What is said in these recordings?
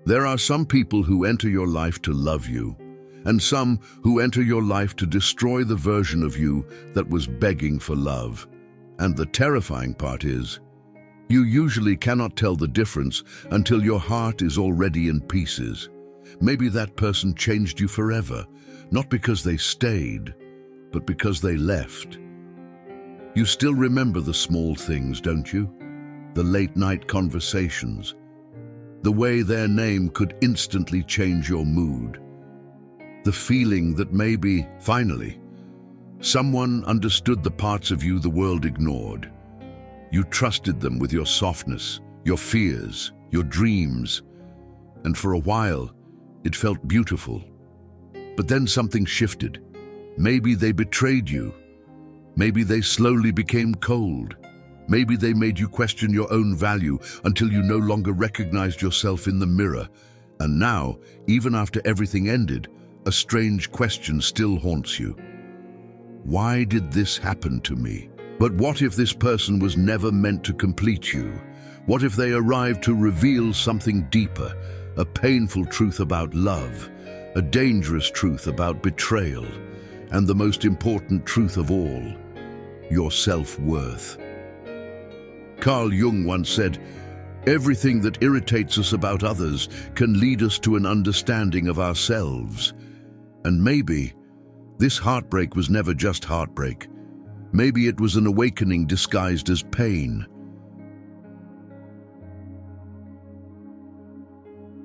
There are some people who enter your life to love you, and some who enter your life to destroy the version of you that was begging for love. And the terrifying part is, you usually cannot tell the difference until your heart is already in pieces. Maybe that person changed you forever, not because they stayed, but because they left. You still remember the small things, don't you? The late-night conversations, the way their name could instantly change your mood, the feeling that maybe, finally, someone understood the parts of you the world ignored. You trusted them with your softness, your fears, your dreams, and for a while, it felt beautiful. But then something shifted. Maybe they betrayed you. Maybe they slowly became cold. Maybe they made you question your own value until you no longer recognized yourself in the mirror. And now, even after everything ended, a strange question still haunts you. Why did this happen to me? But what if this person was never meant to complete you? What if they arrived to reveal something deeper, a painful truth about love, a dangerous truth about betrayal, and the most important truth of all, your self-worth? Carl Jung once said, "Everything that irritates us about others can lead us to an understanding of ourselves." And maybe this heartbreak was never just heartbreak. Maybe it was an awakening disguised as pain.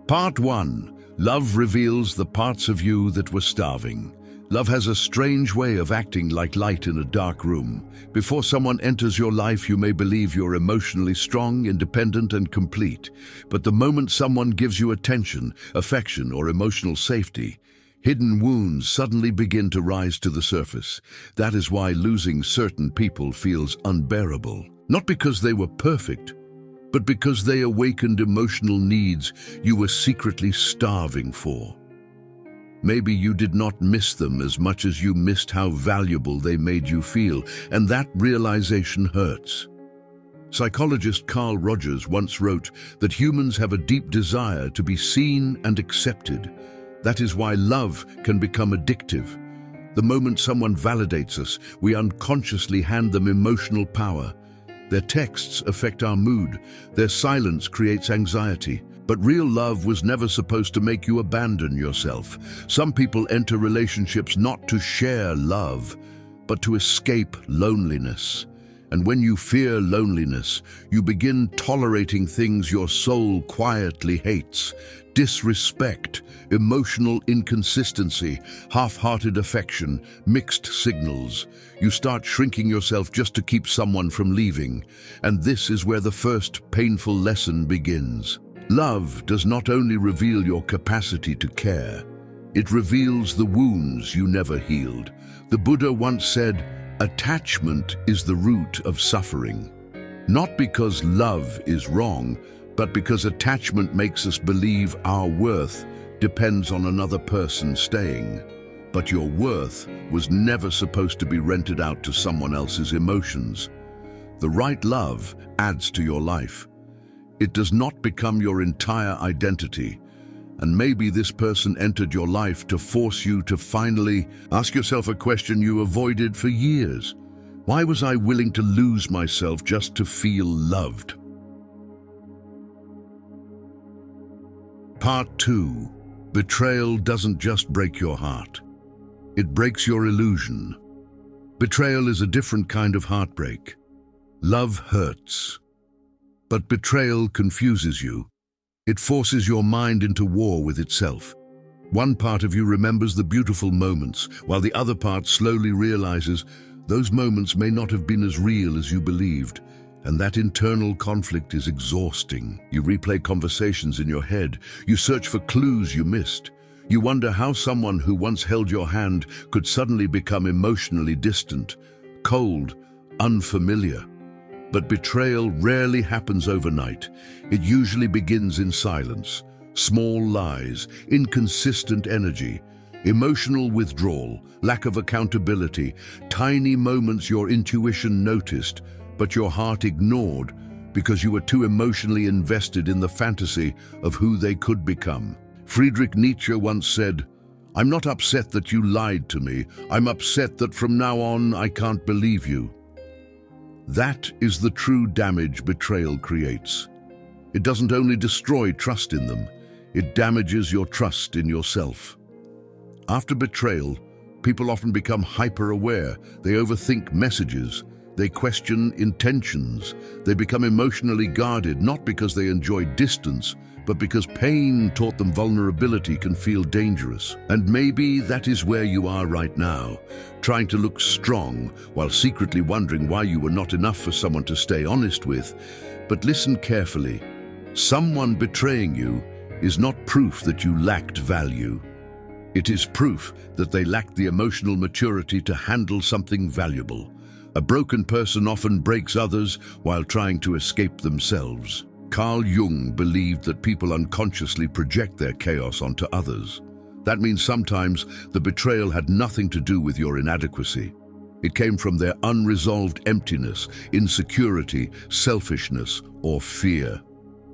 Part 1. Love reveals the parts of you that were starving. Love has a strange way of acting like light in a dark room. Before someone enters your life, you may believe you're emotionally strong, independent, and complete. But the moment someone gives you attention, affection, or emotional safety, hidden wounds suddenly begin to rise to the surface. That is why losing certain people feels unbearable. Not because they were perfect, but because they awakened emotional needs you were secretly starving for. Maybe you did not miss them as much as you missed how valuable they made you feel, and that realization hurts. Psychologist Carl Rogers once wrote that humans have a deep desire to be seen and accepted. That is why love can become addictive. The moment someone validates us, we unconsciously hand them emotional power. Their texts affect our mood. Their silence creates anxiety. But real love was never supposed to make you abandon yourself. Some people enter relationships not to share love, but to escape loneliness. And when you fear loneliness, you begin tolerating things your soul quietly hates. Disrespect, emotional inconsistency, half-hearted affection, mixed signals. You start shrinking yourself just to keep someone from leaving. And this is where the first painful lesson begins. Love does not only reveal your capacity to care, it reveals the wounds you never healed. The Buddha once said, "Attachment is the root of suffering." Not because love is wrong, but because attachment makes us believe our worth depends on another person staying. But your worth was never supposed to be rented out to someone else's emotions. The right love adds to your life. It does not become your entire identity. And maybe this person entered your life to force you to finally ask yourself a question you avoided for years. Why was I willing to lose myself just to feel loved? Part 2. Betrayal doesn't just break your heart. It breaks your illusion. Betrayal is a different kind of heartbreak. Love hurts. But betrayal confuses you. It forces your mind into war with itself. One part of you remembers the beautiful moments, while the other part slowly realizes those moments may not have been as real as you believed. And that internal conflict is exhausting. You replay conversations in your head. You search for clues you missed. You wonder how someone who once held your hand could suddenly become emotionally distant, cold, unfamiliar. But betrayal rarely happens overnight. It usually begins in silence, small lies, inconsistent energy, emotional withdrawal, lack of accountability, tiny moments your intuition noticed, but your heart ignored, because you were too emotionally invested in the fantasy of who they could become. Friedrich Nietzsche once said, "I'm not upset that you lied to me. I'm upset that from now on I can't believe you." That is the true damage betrayal creates. It doesn't only destroy trust in them, it damages your trust in yourself. After betrayal, people often become hyper-aware. They overthink messages. They question intentions. They become emotionally guarded, not because they enjoy distance, but because pain taught them vulnerability can feel dangerous. And maybe that is where you are right now, trying to look strong while secretly wondering why you were not enough for someone to stay honest with. But listen carefully. Someone betraying you is not proof that you lacked value. It is proof that they lacked the emotional maturity to handle something valuable. A broken person often breaks others while trying to escape themselves. Carl Jung believed that people unconsciously project their chaos onto others. That means sometimes the betrayal had nothing to do with your inadequacy. It came from their unresolved emptiness, insecurity, selfishness, or fear.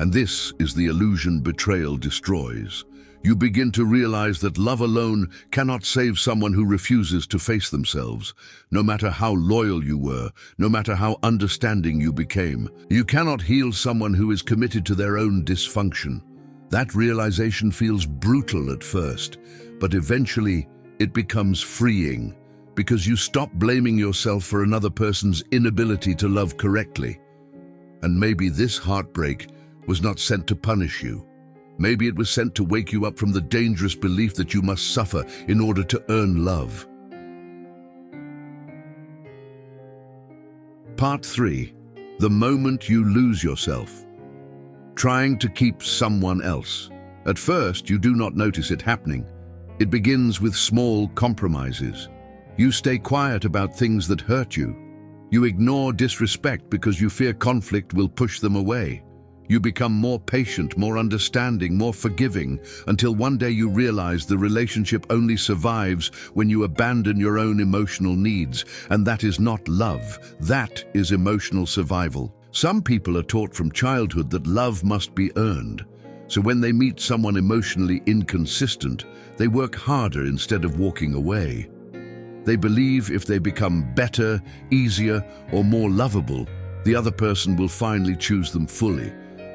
And this is the illusion betrayal destroys. You begin to realize that love alone cannot save someone who refuses to face themselves. No matter how loyal you were, no matter how understanding you became, you cannot heal someone who is committed to their own dysfunction. That realization feels brutal at first, but eventually it becomes freeing, because you stop blaming yourself for another person's inability to love correctly. And maybe this heartbreak was not sent to punish you. Maybe it was sent to wake you up from the dangerous belief that you must suffer in order to earn love. Part 3. The moment you lose yourself. Trying to keep someone else. At first, you do not notice it happening. It begins with small compromises. You stay quiet about things that hurt you. You ignore disrespect because you fear conflict will push them away. You become more patient, more understanding, more forgiving, until one day you realize the relationship only survives when you abandon your own emotional needs. And that is not love. That is emotional survival. Some people are taught from childhood that love must be earned. So when they meet someone emotionally inconsistent, they work harder instead of walking away. They believe if they become better, easier, or more lovable, the other person will finally choose them fully.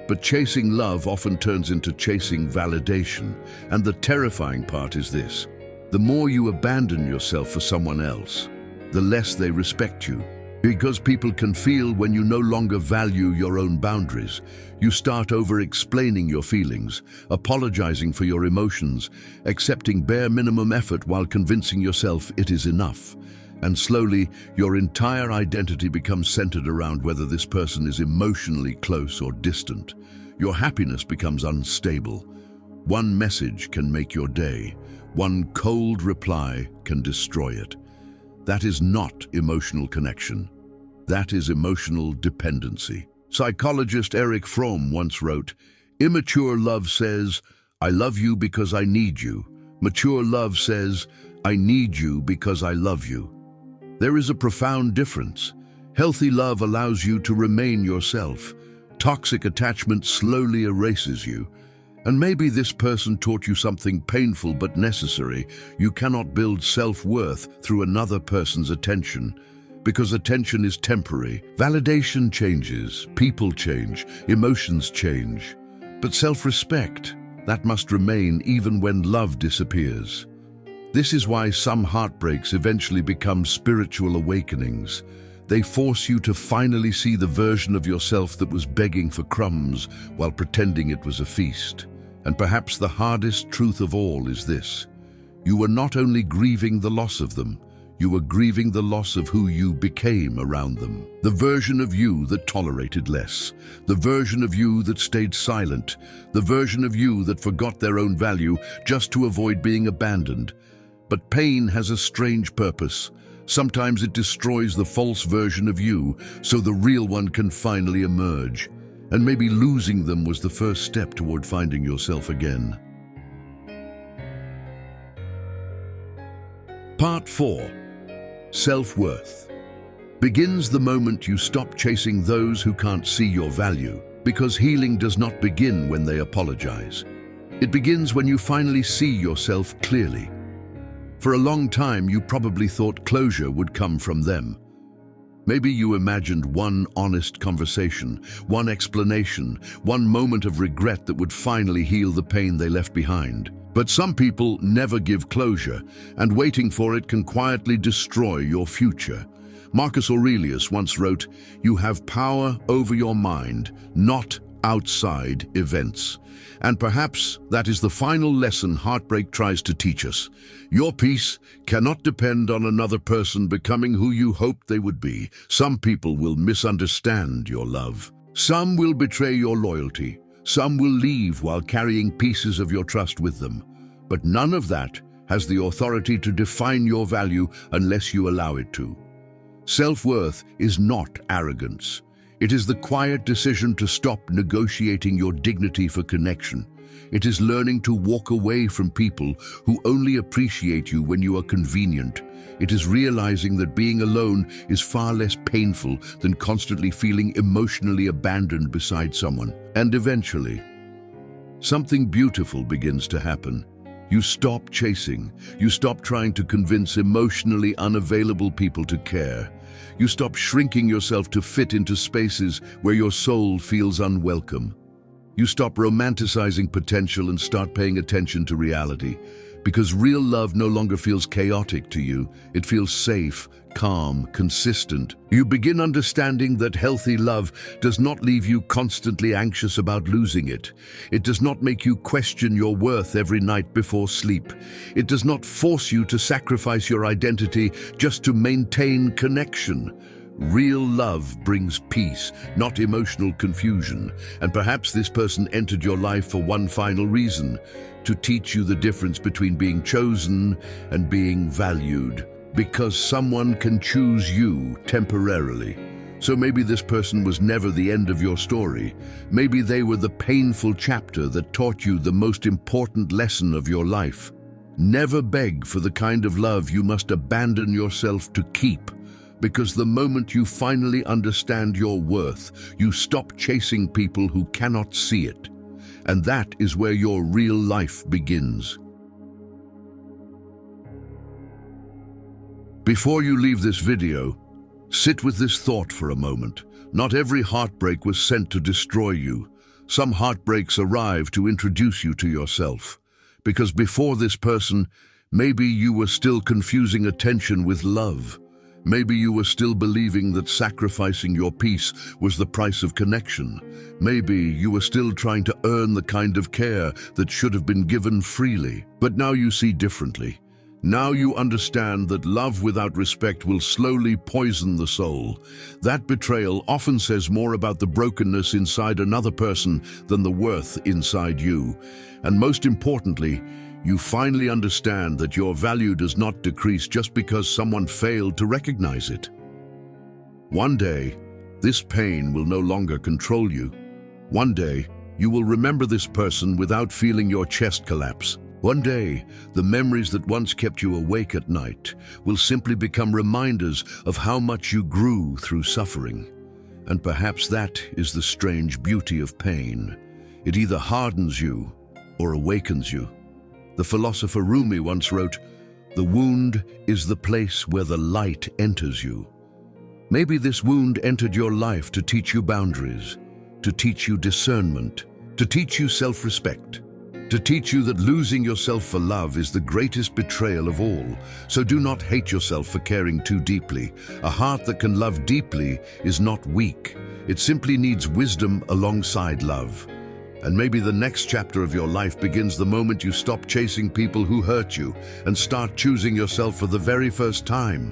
But chasing love often turns into chasing validation. And the terrifying part is this: the more you abandon yourself for someone else, the less they respect you. Because people can feel when you no longer value your own boundaries. You start over-explaining your feelings, apologizing for your emotions, accepting bare minimum effort while convincing yourself it is enough. And slowly, your entire identity becomes centered around whether this person is emotionally close or distant. Your happiness becomes unstable. One message can make your day. One cold reply can destroy it. That is not emotional connection. That is emotional dependency. Psychologist Erich Fromm once wrote, "Immature love says, 'I love you because I need you.' Mature love says, 'I need you because I love you.'" There is a profound difference. Healthy love allows you to remain yourself. Toxic attachment slowly erases you. And maybe this person taught you something painful but necessary. You cannot build self-worth through another person's attention, because attention is temporary. Validation changes, people change, emotions change. But self-respect, that must remain even when love disappears. This is why some heartbreaks eventually become spiritual awakenings. They force you to finally see the version of yourself that was begging for crumbs while pretending it was a feast. And perhaps the hardest truth of all is this: you were not only grieving the loss of them, you were grieving the loss of who you became around them. The version of you that tolerated less, the version of you that stayed silent, the version of you that forgot their own value just to avoid being abandoned. But pain has a strange purpose. Sometimes it destroys the false version of you, so the real one can finally emerge. And maybe losing them was the first step toward finding yourself again. Part 4. Self-worth. begins the moment you stop chasing those who can't see your value, because healing does not begin when they apologize. It begins when you finally see yourself clearly. For a long time, you probably thought closure would come from them. Maybe you imagined one honest conversation, one explanation, one moment of regret that would finally heal the pain they left behind. But some people never give closure, and waiting for it can quietly destroy your future. Marcus Aurelius once wrote, "You have power over your mind, not outside events." And perhaps that is the final lesson heartbreak tries to teach us. Your peace cannot depend on another person becoming who you hoped they would be. Some people will misunderstand your love. Some will betray your loyalty. Some will leave while carrying pieces of your trust with them. But none of that has the authority to define your value unless you allow it to. Self-worth is not arrogance. It is the quiet decision to stop negotiating your dignity for connection. It is learning to walk away from people who only appreciate you when you are convenient. It is realizing that being alone is far less painful than constantly feeling emotionally abandoned beside someone. And eventually, something beautiful begins to happen. You stop chasing. You stop trying to convince emotionally unavailable people to care. You stop shrinking yourself to fit into spaces where your soul feels unwelcome. You stop romanticizing potential and start paying attention to reality. Because real love no longer feels chaotic to you. It feels safe, calm, consistent. You begin understanding that healthy love does not leave you constantly anxious about losing it. It does not make you question your worth every night before sleep. It does not force you to sacrifice your identity just to maintain connection. Real love brings peace, not emotional confusion. And perhaps this person entered your life for one final reason: to teach you the difference between being chosen and being valued. Because someone can choose you temporarily. So maybe this person was never the end of your story. Maybe they were the painful chapter that taught you the most important lesson of your life. Never beg for the kind of love you must abandon yourself to keep. Because the moment you finally understand your worth, you stop chasing people who cannot see it. And that is where your real life begins. Before you leave this video, sit with this thought for a moment. Not every heartbreak was sent to destroy you. Some heartbreaks arrive to introduce you to yourself. Because before this person, maybe you were still confusing attention with love. Maybe you were still believing that sacrificing your peace was the price of connection. Maybe you were still trying to earn the kind of care that should have been given freely. But now you see differently. Now you understand that love without respect will slowly poison the soul. That betrayal often says more about the brokenness inside another person than the worth inside you. And most importantly, you finally understand that your value does not decrease just because someone failed to recognize it. One day, this pain will no longer control you. One day, you will remember this person without feeling your chest collapse. One day, the memories that once kept you awake at night will simply become reminders of how much you grew through suffering. And perhaps that is the strange beauty of pain. It either hardens you or awakens you. The philosopher Rumi once wrote, "The wound is the place where the light enters you." Maybe this wound entered your life to teach you boundaries, to teach you discernment, to teach you self-respect, to teach you that losing yourself for love is the greatest betrayal of all. So do not hate yourself for caring too deeply. A heart that can love deeply is not weak. It simply needs wisdom alongside love. And maybe the next chapter of your life begins the moment you stop chasing people who hurt you and start choosing yourself for the very first time.